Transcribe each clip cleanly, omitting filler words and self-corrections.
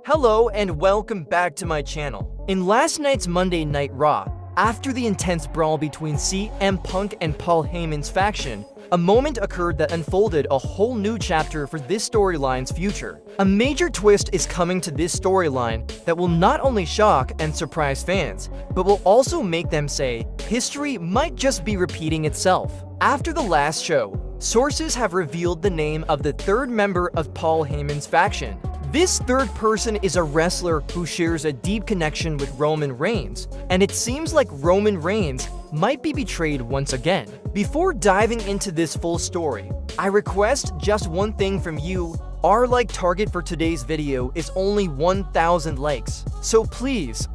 Hello and welcome back to my channel. In last night's Monday Night Raw, after the intense brawl between CM Punk and Paul Heyman's faction, a moment occurred that unfolded a whole new chapter for this storyline's future. A major twist is coming to this storyline that will not only shock and surprise fans, but will also make them say, history might just be repeating itself. After the last show, sources have revealed the name of the third member of Paul Heyman's faction. This third person is a wrestler who shares a deep connection with Roman Reigns, and it seems like Roman Reigns might be betrayed once again. Before diving into this full story, I request just one thing from you. Our like target for today's video is only 1,000 likes. So please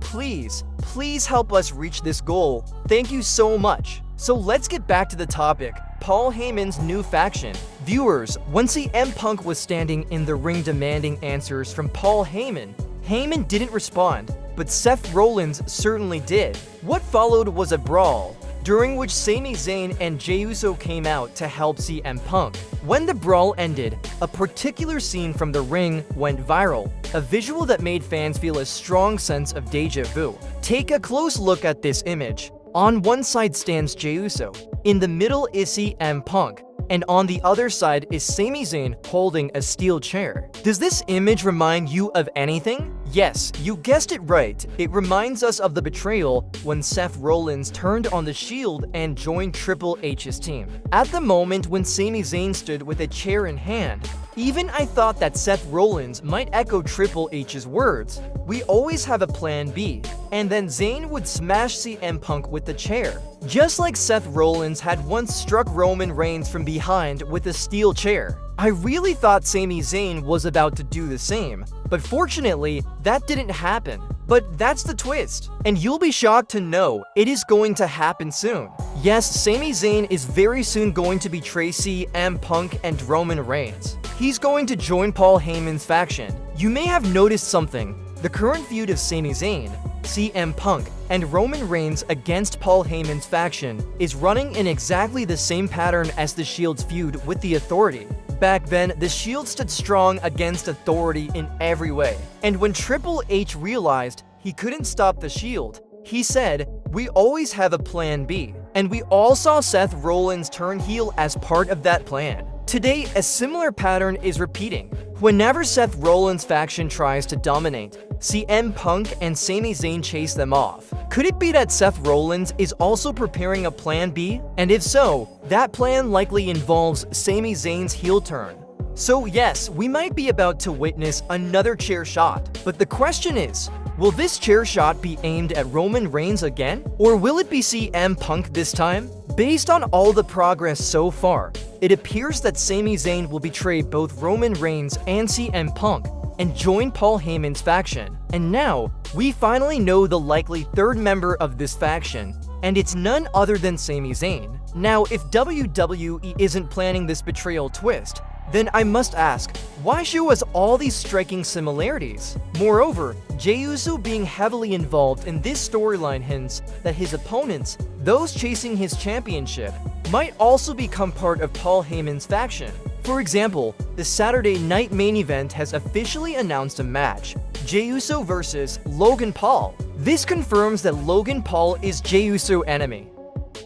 help us reach this goal. Thank you so much. So let's get back to the topic. Paul Heyman's new faction. Viewers, when CM Punk was standing in the ring demanding answers from Paul Heyman, Heyman didn't respond, but Seth Rollins certainly did. What followed was a brawl, during which Sami Zayn and Jey Usso came out to help CM Punk. When the brawl ended, a particular scene from the ring went viral, a visual that made fans feel a strong sense of deja vu. Take a close look at this image. On one side stands Jey Uso, in the middle is CM Punk, and on the other side is Sami Zayn holding a steel chair. Does this image remind you of anything? Yes, you guessed it right. It reminds us of the betrayal when Seth Rollins turned on the Shield and joined Triple H's team. At the moment when Sami Zayn stood with a chair in hand, even I thought that Seth Rollins might echo Triple H's words, "We always have a plan B," and then Zayn would smash CM Punk with the chair. Just like Seth Rollins had once struck Roman Reigns from behind with a steel chair. I really thought Sami Zayn was about to do the same, but fortunately, that didn't happen. But that's the twist, and you'll be shocked to know it is going to happen soon. Yes, Sami Zayn is very soon going to betray CM Punk and Roman Reigns. He's going to join Paul Heyman's faction. You may have noticed something. The current feud of Sami Zayn, CM Punk, and Roman Reigns against Paul Heyman's faction is running in exactly the same pattern as the Shield's feud with the Authority. Back then, the Shield stood strong against Authority in every way. And when Triple H realized he couldn't stop the Shield, he said, "We always have a plan B." And we all saw Seth Rollins turn heel as part of that plan. Today, a similar pattern is repeating. Whenever Seth Rollins' faction tries to dominate, CM Punk and Sami Zayn chase them off. Could it be that Seth Rollins is also preparing a plan B? And if so, that plan likely involves Sami Zayn's heel turn. So yes, we might be about to witness another chair shot. But the question is, will this chair shot be aimed at Roman Reigns again? Or will it be CM Punk this time? Based on all the progress so far, it appears that Sami Zayn will betray both Roman Reigns and CM Punk and join Paul Heyman's faction. And now, we finally know the likely third member of this faction, and it's none other than Sami Zayn. Now, if WWE isn't planning this betrayal twist, then I must ask, why show us all these striking similarities? Moreover, Jey Uso being heavily involved in this storyline hints that his opponents, those chasing his championship, might also become part of Paul Heyman's faction. For example, the Saturday night main event has officially announced a match, Jey Uso versus Logan Paul. This confirms that Logan Paul is Jey Uso's enemy.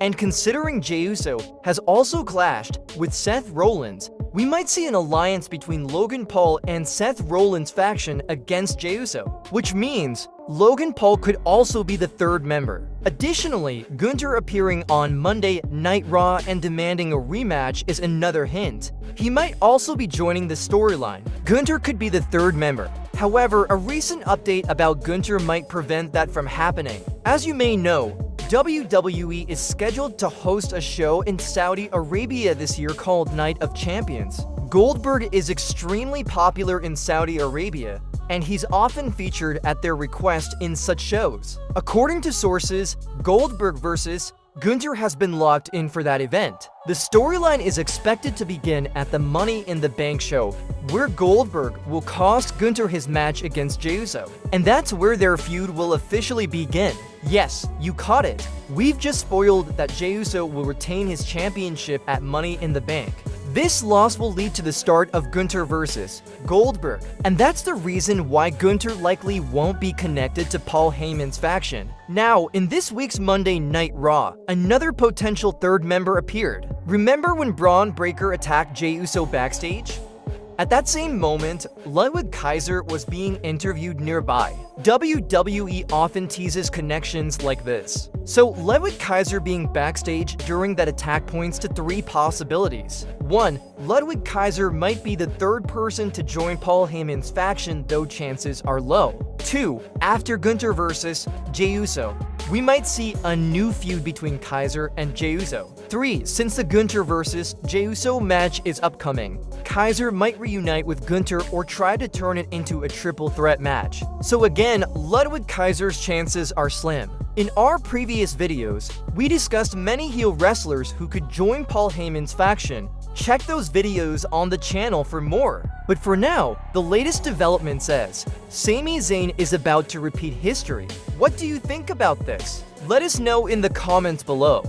And considering Jey Uso has also clashed with Seth Rollins, we might see an alliance between Logan Paul and Seth Rollins' faction against Jey Uso, which means Logan Paul could also be the third member. Additionally, Gunther appearing on Monday Night Raw and demanding a rematch is another hint. He might also be joining the storyline. Gunther could be the third member. However, a recent update about Gunther might prevent that from happening. As you may know, WWE is scheduled to host a show in Saudi Arabia this year called Night of Champions. Goldberg is extremely popular in Saudi Arabia, and he's often featured at their request in such shows. According to sources, Goldberg vs. Gunther has been locked in for that event. The storyline is expected to begin at the Money in the Bank show, where Goldberg will cost Gunther his match against Jey Uso. And that's where their feud will officially begin. Yes, you caught it. We've just spoiled that Jey Uso will retain his championship at Money in the Bank. This loss will lead to the start of Gunther versus Goldberg, and that's the reason why Gunther likely won't be connected to Paul Heyman's faction. Now, in this week's Monday Night Raw, another potential third member appeared. Remember when Braun Breaker attacked Jey Uso backstage? At that same moment, Ludwig Kaiser was being interviewed nearby. WWE often teases connections like this. So Ludwig Kaiser being backstage during that attack points to three possibilities. 1. Ludwig Kaiser might be the third person to join Paul Heyman's faction, though chances are low. 2. After Gunther versus Jey Uso, we might see a new feud between Kaiser and Jey Uso. 3. Since the Gunther versus Jey Uso match is upcoming, Kaiser might reunite with Gunther or try to turn it into a triple threat match. So again, Ludwig Kaiser's chances are slim. In our previous videos, we discussed many heel wrestlers who could join Paul Heyman's faction. Check those videos on the channel for more. But for now, the latest development says Sami Zayn is about to repeat history. What do you think about this? Let us know in the comments below.